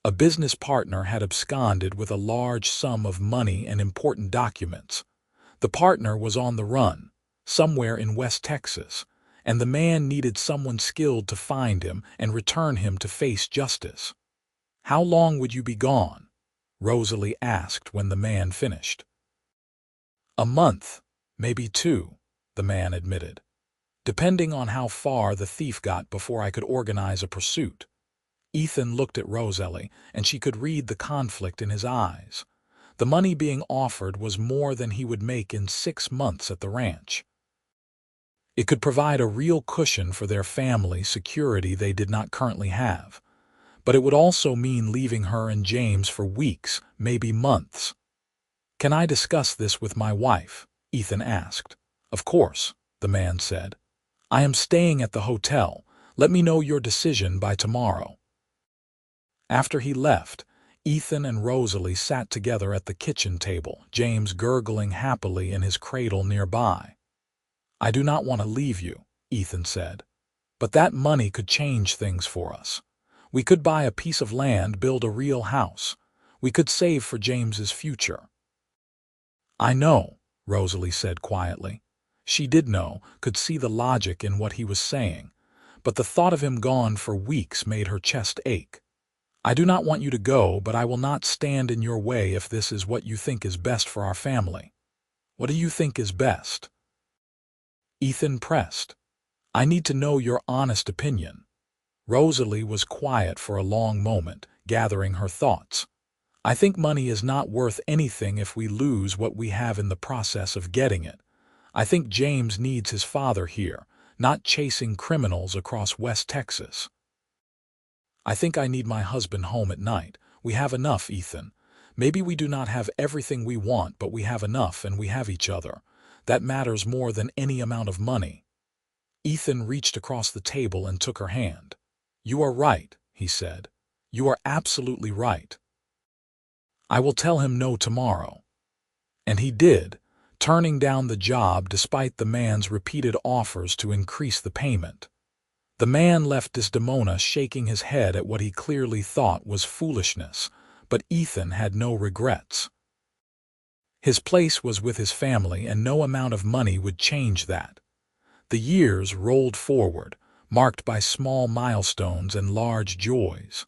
A business partner had absconded with a large sum of money and important documents. The partner was on the run, somewhere in West Texas, and the man needed someone skilled to find him and return him to face justice. "How long would you be gone?" Rosalie asked when the man finished. "A month, maybe 2, the man admitted, depending on how far the thief got before I could organize a pursuit." Ethan looked at Rosalie, and she could read the conflict in his eyes. The money being offered was more than he would make in 6 months at the ranch. It could provide a real cushion for their family security they did not currently have, but it would also mean leaving her and James for weeks, maybe months. "Can I discuss this with my wife?" Ethan asked. "Of course," the man said. "I am staying at the hotel. Let me know your decision by tomorrow." After he left, Ethan and Rosalie sat together at the kitchen table, James gurgling happily in his cradle nearby. "I do not want to leave you," Ethan said, "but that money could change things for us. We could buy a piece of land, build a real house. We could save for James's future." "I know," Rosalie said quietly. She did know, could see the logic in what he was saying, but the thought of him gone for weeks made her chest ache. "I do not want you to go, but I will not stand in your way if this is what you think is best for our family. What do you think is best?" Ethan pressed. "I need to know your honest opinion." Rosalie was quiet for a long moment, gathering her thoughts. "I think money is not worth anything if we lose what we have in the process of getting it. I think James needs his father here, not chasing criminals across West Texas." "I think I need my husband home at night. We have enough, Ethan. Maybe we do not have everything we want, but we have enough and we have each other. That matters more than any amount of money." Ethan reached across the table and took her hand. "You are right," he said. "You are absolutely right. I will tell him no tomorrow." And he did, turning down the job despite the man's repeated offers to increase the payment. The man left Desdemona shaking his head at what he clearly thought was foolishness, but Ethan had no regrets. His place was with his family, and no amount of money would change that. The years rolled forward, marked by small milestones and large joys.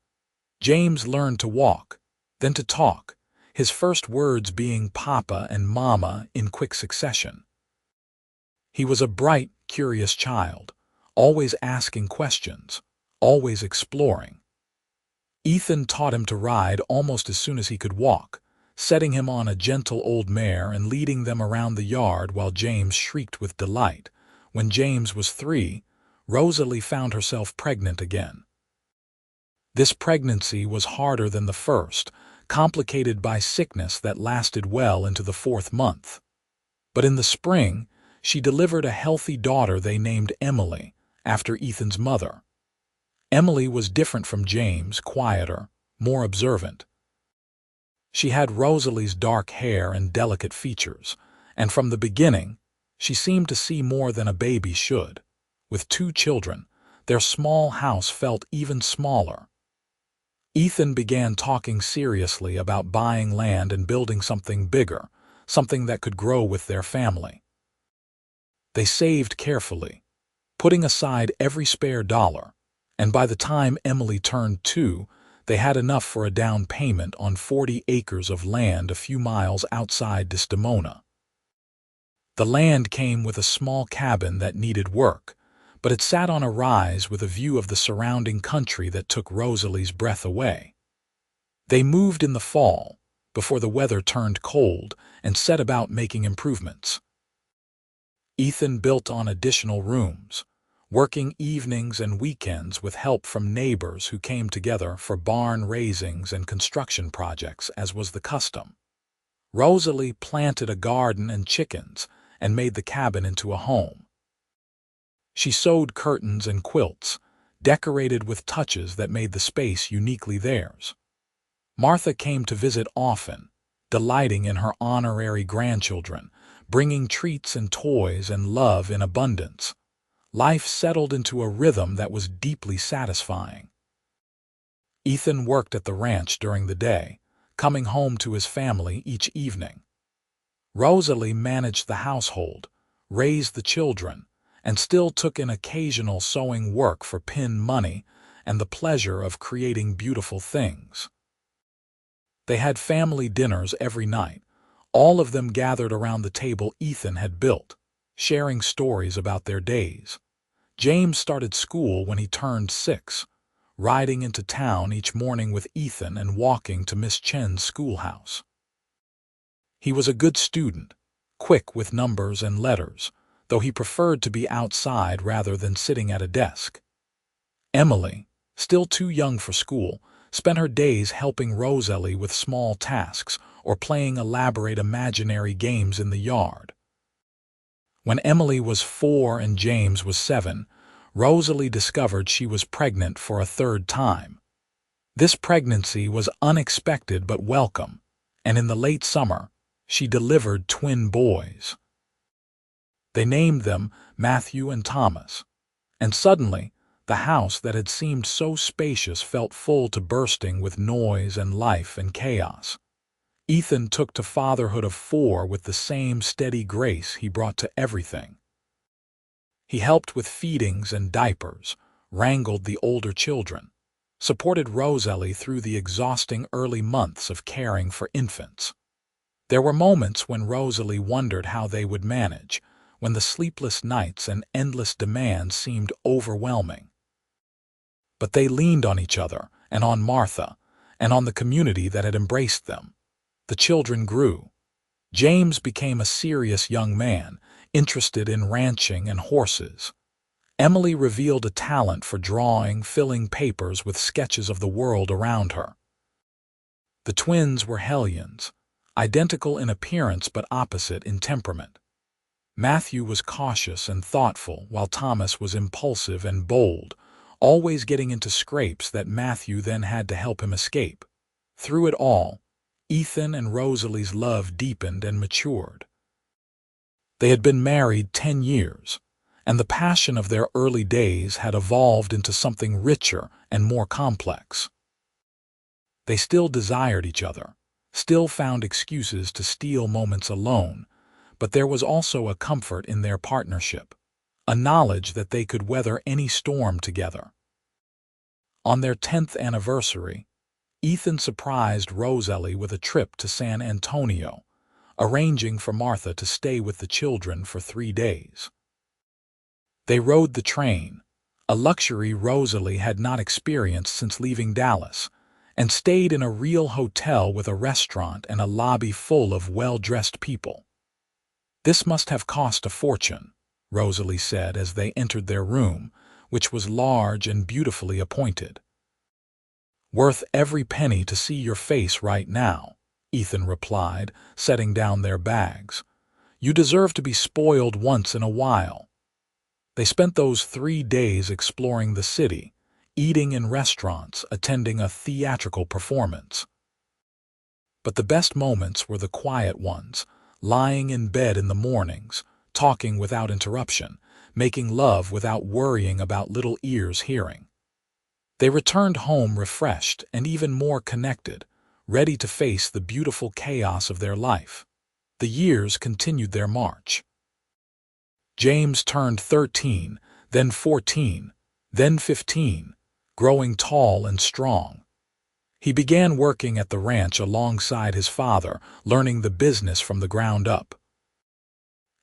James learned to walk, then to talk, his first words being Papa and Mama in quick succession. He was a bright, curious child, always asking questions, always exploring. Ethan taught him to ride almost as soon as he could walk, setting him on a gentle old mare and leading them around the yard while James shrieked with delight. When James was 3, Rosalie found herself pregnant again. This pregnancy was harder than the first, complicated by sickness that lasted well into the 4th month. But in the spring, she delivered a healthy daughter they named Emily, after Ethan's mother. Emily was different from James, quieter, more observant. She had Rosalie's dark hair and delicate features, and from the beginning, she seemed to see more than a baby should. With 2 children, their small house felt even smaller. Ethan began talking seriously about buying land and building something bigger, something that could grow with their family. They saved carefully, putting aside every spare dollar, and by the time Emily turned 2, they had enough for a down payment on 40 acres of land a few miles outside Desdemona. The land came with a small cabin that needed work, but it sat on a rise with a view of the surrounding country that took Rosalie's breath away. They moved in the fall, before the weather turned cold, and set about making improvements. Ethan built on additional rooms, working evenings and weekends with help from neighbors who came together for barn raisings and construction projects, as was the custom. Rosalie planted a garden and chickens and made the cabin into a home. She sewed curtains and quilts, decorated with touches that made the space uniquely theirs. Martha came to visit often, delighting in her honorary grandchildren, bringing treats and toys and love in abundance. Life settled into a rhythm that was deeply satisfying. Ethan worked at the ranch during the day, coming home to his family each evening. Rosalie managed the household, raised the children, and still took in occasional sewing work for pin money and the pleasure of creating beautiful things. They had family dinners every night, all of them gathered around the table Ethan had built, sharing stories about their days. James started school when he turned 6, riding into town each morning with Ethan and walking to Miss Chen's schoolhouse. He was a good student, quick with numbers and letters, though he preferred to be outside rather than sitting at a desk. Emily, still too young for school, spent her days helping Rosalie with small tasks or playing elaborate imaginary games in the yard. When Emily was 4 and James was 7, Rosalie discovered she was pregnant for a 3rd time. This pregnancy was unexpected but welcome, and in the late summer, she delivered twin boys. They named them Matthew and Thomas, and suddenly, the house that had seemed so spacious felt full to bursting with noise and life and chaos. Ethan took to fatherhood of 4 with the same steady grace he brought to everything. He helped with feedings and diapers, wrangled the older children, supported Rosalie through the exhausting early months of caring for infants. There were moments when Rosalie wondered how they would manage, when the sleepless nights and endless demands seemed overwhelming. But they leaned on each other, and on Martha, and on the community that had embraced them. The children grew. James became a serious young man, interested in ranching and horses. Emily revealed a talent for drawing, filling papers with sketches of the world around her. The twins were hellions, identical in appearance but opposite in temperament. Matthew was cautious and thoughtful, while Thomas was impulsive and bold, always getting into scrapes that Matthew then had to help him escape. Through it all, Ethan and Rosalie's love deepened and matured. They had been married 10 years, and the passion of their early days had evolved into something richer and more complex. They still desired each other, still found excuses to steal moments alone, but there was also a comfort in their partnership, a knowledge that they could weather any storm together. On their 10th anniversary, Ethan surprised Rosalie with a trip to San Antonio, arranging for Martha to stay with the children for 3 days. They rode the train, a luxury Rosalie had not experienced since leaving Dallas, and stayed in a real hotel with a restaurant and a lobby full of well-dressed people. "This must have cost a fortune," Rosalie said as they entered their room, which was large and beautifully appointed. "Worth every penny to see your face right now," Ethan replied, setting down their bags. "You deserve to be spoiled once in a while." They spent those 3 days exploring the city, eating in restaurants, attending a theatrical performance. But the best moments were the quiet ones, lying in bed in the mornings, talking without interruption, making love without worrying about little ears hearing. They returned home refreshed and even more connected, ready to face the beautiful chaos of their life. The years continued their march. James turned 13, then 14, then 15, growing tall and strong. He began working at the ranch alongside his father, learning the business from the ground up.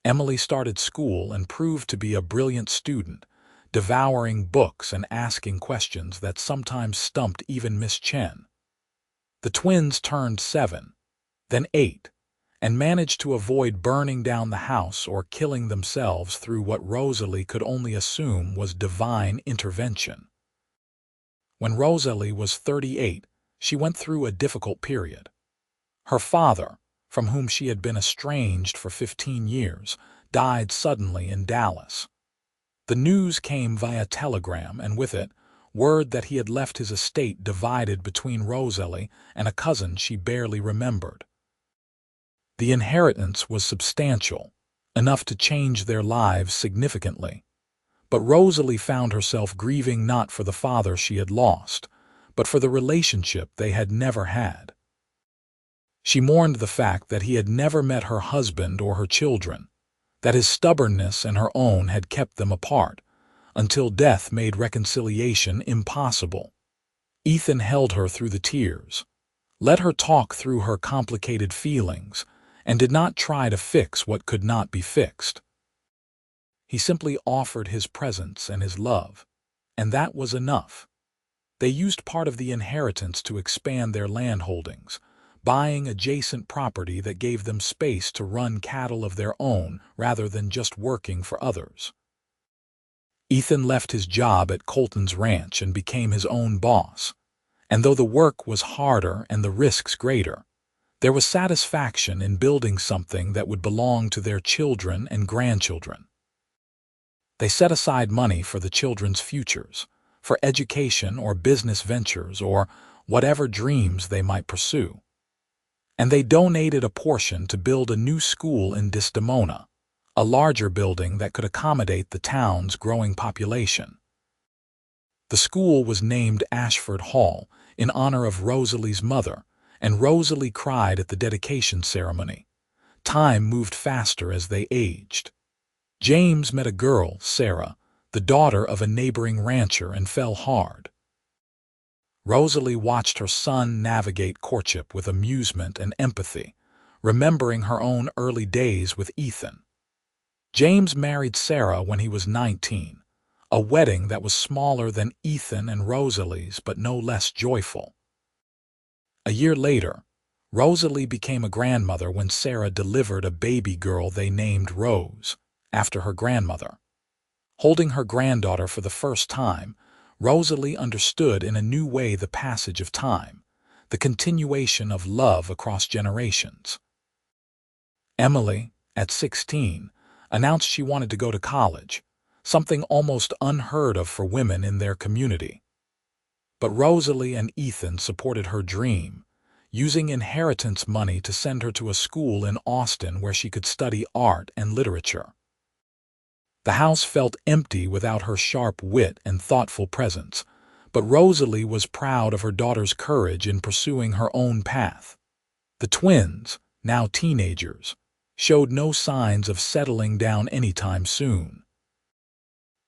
Emily started school and proved to be a brilliant student, devouring books and asking questions that sometimes stumped even Miss Chen. The twins turned 7, then 8, and managed to avoid burning down the house or killing themselves through what Rosalie could only assume was divine intervention. When Rosalie was 38, she went through a difficult period. Her father, from whom she had been estranged for 15 years, died suddenly in Dallas. The news came via telegram, and with it, word that he had left his estate divided between Rosalie and a cousin she barely remembered. The inheritance was substantial, enough to change their lives significantly. But Rosalie found herself grieving not for the father she had lost, but for the relationship they had never had. She mourned the fact that he had never met her husband or her children, that his stubbornness and her own had kept them apart, until death made reconciliation impossible. Ethan held her through the tears, let her talk through her complicated feelings, and did not try to fix what could not be fixed. He simply offered his presence and his love, and that was enough. They used part of the inheritance to expand their land holdings, buying adjacent property that gave them space to run cattle of their own rather than just working for others. Ethan left his job at Colton's ranch and became his own boss, and though the work was harder and the risks greater, there was satisfaction in building something that would belong to their children and grandchildren. They set aside money for the children's futures, for education or business ventures or whatever dreams they might pursue. And they donated a portion to build a new school in Desdemona, a larger building that could accommodate the town's growing population. The school was named Ashford Hall in honor of Rosalie's mother, and Rosalie cried at the dedication ceremony. Time moved faster as they aged. James met a girl, Sarah, the daughter of a neighboring rancher, and fell hard. Rosalie watched her son navigate courtship with amusement and empathy, remembering her own early days with Ethan. James married Sarah when he was 19, a wedding that was smaller than Ethan and Rosalie's but no less joyful. A year later, Rosalie became a grandmother when Sarah delivered a baby girl they named Rose, after her grandmother. Holding her granddaughter for the first time, Rosalie understood in a new way the passage of time, the continuation of love across generations. Emily, at 16, announced she wanted to go to college, something almost unheard of for women in their community. But Rosalie and Ethan supported her dream, using inheritance money to send her to a school in Austin where she could study art and literature. The house felt empty without her sharp wit and thoughtful presence, but Rosalie was proud of her daughter's courage in pursuing her own path. The twins, now teenagers, showed no signs of settling down anytime soon.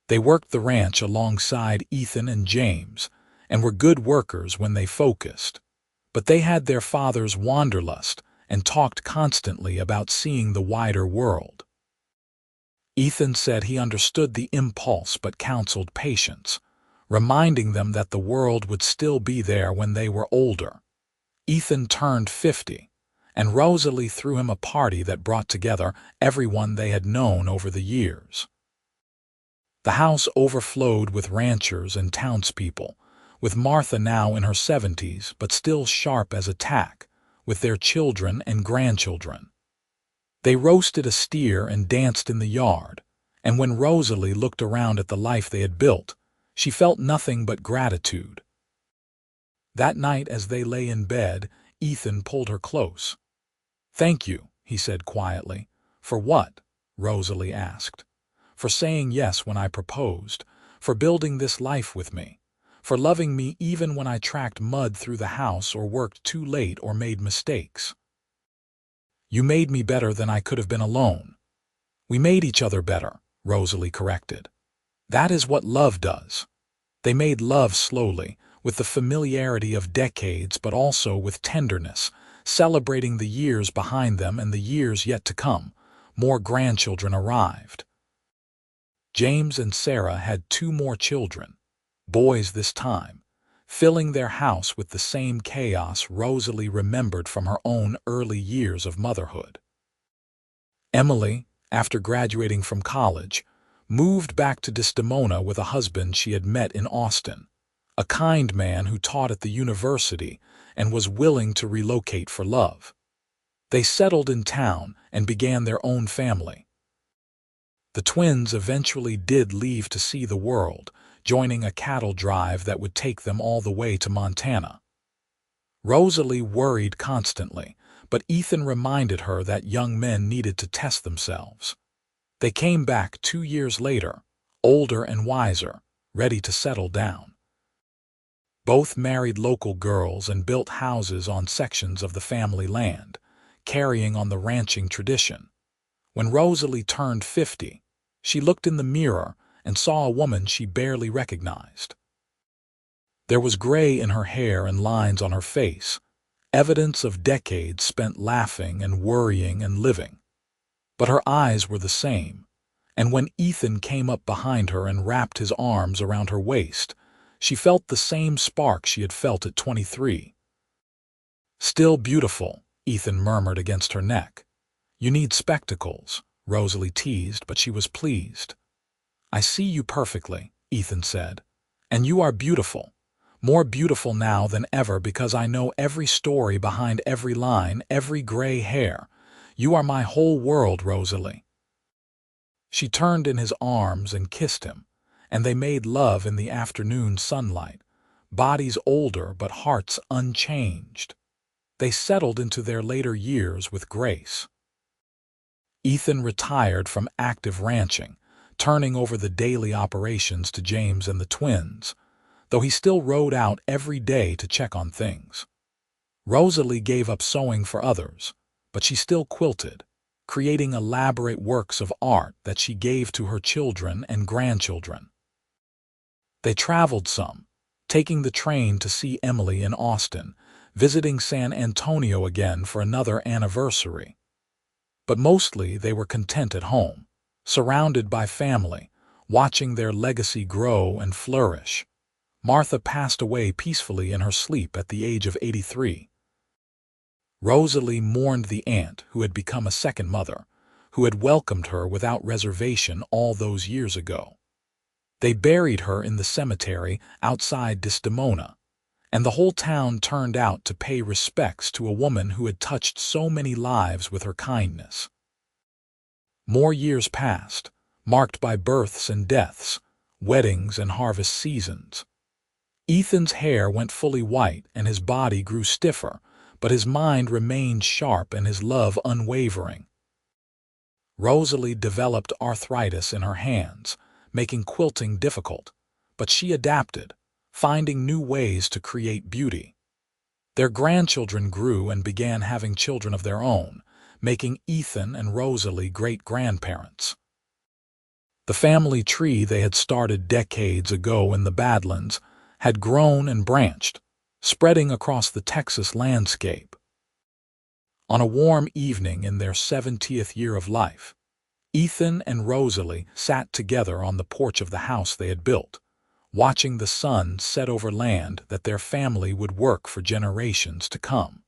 They worked the ranch alongside Ethan and James, and were good workers when they focused, but they had their father's wanderlust and talked constantly about seeing the wider world. Ethan said he understood the impulse but counseled patience, reminding them that the world would still be there when they were older. Ethan turned 50, and Rosalie threw him a party that brought together everyone they had known over the years. The house overflowed with ranchers and townspeople, with Martha now in her 70s but still sharp as a tack, with their children and grandchildren. They roasted a steer and danced in the yard, and when Rosalie looked around at the life they had built, she felt nothing but gratitude. That night as they lay in bed, Ethan pulled her close. "Thank you," he said quietly. "For what?" Rosalie asked. "For saying yes when I proposed, for building this life with me, for loving me even when I tracked mud through the house or worked too late or made mistakes. You made me better than I could have been alone. We made each other better, Rosalie corrected. That is what love does. They made love slowly, with the familiarity of decades but also with tenderness, celebrating the years behind them and the years yet to come. More grandchildren arrived. James and Sarah had 2 more children, boys this time, filling their house with the same chaos Rosalie remembered from her own early years of motherhood. Emily, after graduating from college, moved back to Desdemona with a husband she had met in Austin, a kind man who taught at the university and was willing to relocate for love. They settled in town and began their own family. The twins eventually did leave to see the world, joining a cattle drive that would take them all the way to Montana. Rosalie worried constantly, but Ethan reminded her that young men needed to test themselves. They came back 2 years later, older and wiser, ready to settle down. Both married local girls and built houses on sections of the family land, carrying on the ranching tradition. When Rosalie turned 50, she looked in the mirror and saw a woman she barely recognized. There was gray in her hair and lines on her face, evidence of decades spent laughing and worrying and living. But her eyes were the same, and when Ethan came up behind her and wrapped his arms around her waist, she felt the same spark she had felt at 23. "Still beautiful," Ethan murmured against her neck. "You need spectacles," Rosalie teased, but she was pleased. "I see you perfectly," Ethan said, "and you are beautiful. More beautiful now than ever because I know every story behind every line, every gray hair. You are my whole world, Rosalie." She turned in his arms and kissed him, and they made love in the afternoon sunlight, bodies older but hearts unchanged. They settled into their later years with grace. Ethan retired from active ranching, turning over the daily operations to James and the twins, though he still rode out every day to check on things. Rosalie gave up sewing for others, but she still quilted, creating elaborate works of art that she gave to her children and grandchildren. They traveled some, taking the train to see Emily in Austin, visiting San Antonio again for another anniversary. But mostly they were content at home, surrounded by family, watching their legacy grow and flourish. Martha passed away peacefully in her sleep at the age of 83. Rosalie mourned the aunt who had become a second mother, who had welcomed her without reservation all those years ago. They buried her in the cemetery outside Desdemona, and the whole town turned out to pay respects to a woman who had touched so many lives with her kindness. More years passed, marked by births and deaths, weddings and harvest seasons. Ethan's hair went fully white and his body grew stiffer, but his mind remained sharp and his love unwavering. Rosalie developed arthritis in her hands, making quilting difficult, but she adapted, finding new ways to create beauty. Their grandchildren grew and began having children of their own, making Ethan and Rosalie great-grandparents. The family tree they had started decades ago in the Badlands had grown and branched, spreading across the Texas landscape. On a warm evening in their 70th year of life, Ethan and Rosalie sat together on the porch of the house they had built, watching the sun set over land that their family would work for generations to come.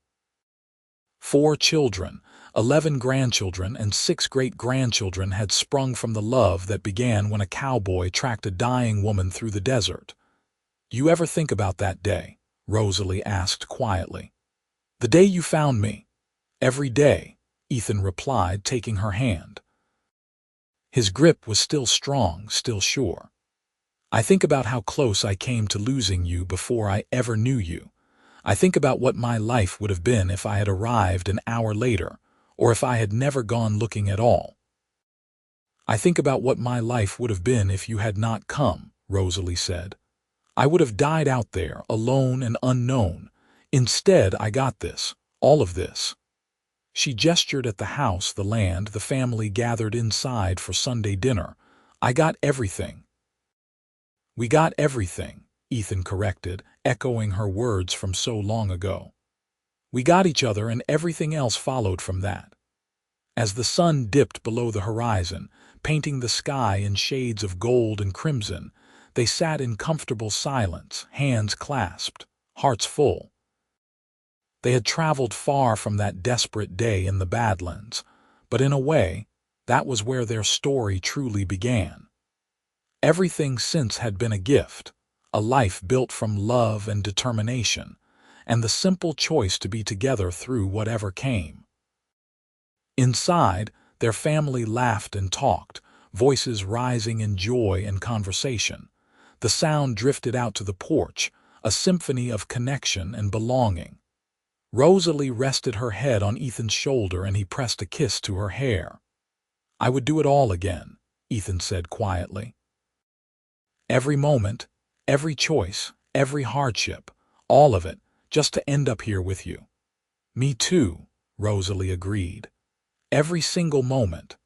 4 children, 11 grandchildren, and 6 great-grandchildren had sprung from the love that began when a cowboy tracked a dying woman through the desert. "You ever think about that day?" Rosalie asked quietly. "The day you found me." "Every day," Ethan replied, taking her hand. His grip was still strong, still sure. "I think about how close I came to losing you before I ever knew you. I think about what my life would have been if I had arrived an hour later, or if I had never gone looking at all. I think about what my life would have been if you had not come," Rosalie said. I would have died out there, alone and unknown. Instead, I got this, all of this. She gestured at the house, the land, the family gathered inside for Sunday dinner. I got everything. We got everything, Ethan corrected, echoing her words from so long ago. We got each other, and everything else followed from that. As the sun dipped below the horizon, painting the sky in shades of gold and crimson, they sat in comfortable silence, hands clasped, hearts full. They had traveled far from that desperate day in the Badlands, but in a way, that was where their story truly began. Everything since had been a gift, a life built from love and determination, and the simple choice to be together through whatever came. Inside, their family laughed and talked, voices rising in joy and conversation. The sound drifted out to the porch, a symphony of connection and belonging. Rosalie rested her head on Ethan's shoulder and he pressed a kiss to her hair. I would do it all again, Ethan said quietly. Every moment, every choice, every hardship, all of it, just to end up here with you. Me too, Rosalie agreed. Every single moment.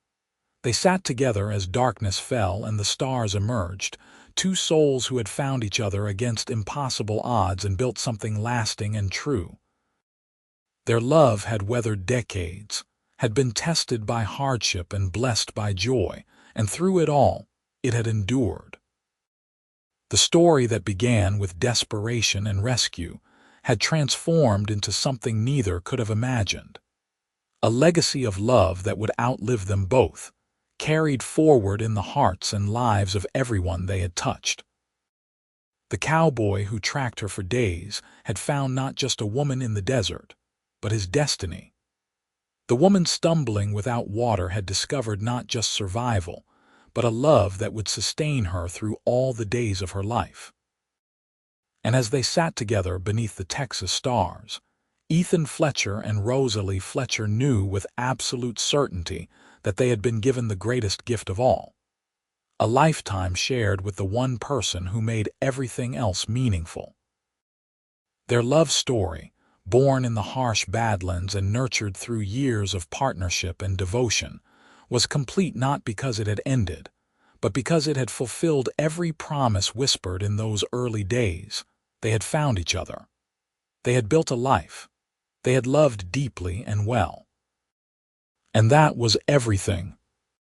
They sat together as darkness fell and the stars emerged, two souls who had found each other against impossible odds and built something lasting and true. Their love had weathered decades, had been tested by hardship and blessed by joy, and through it all, it had endured. The story that began with desperation and rescue had transformed into something neither could have imagined. A legacy of love that would outlive them both, carried forward in the hearts and lives of everyone they had touched. The cowboy who tracked her for days had found not just a woman in the desert, but his destiny. The woman stumbling without water had discovered not just survival, but a love that would sustain her through all the days of her life. And as they sat together beneath the Texas stars, Ethan Fletcher and Rosalie Fletcher knew with absolute certainty that they had been given the greatest gift of all, a lifetime shared with the one person who made everything else meaningful. Their love story, born in the harsh Badlands and nurtured through years of partnership and devotion, was complete not because it had ended, but because it had fulfilled every promise whispered in those early days. They had found each other. They had built a life. They had loved deeply and well. And that was everything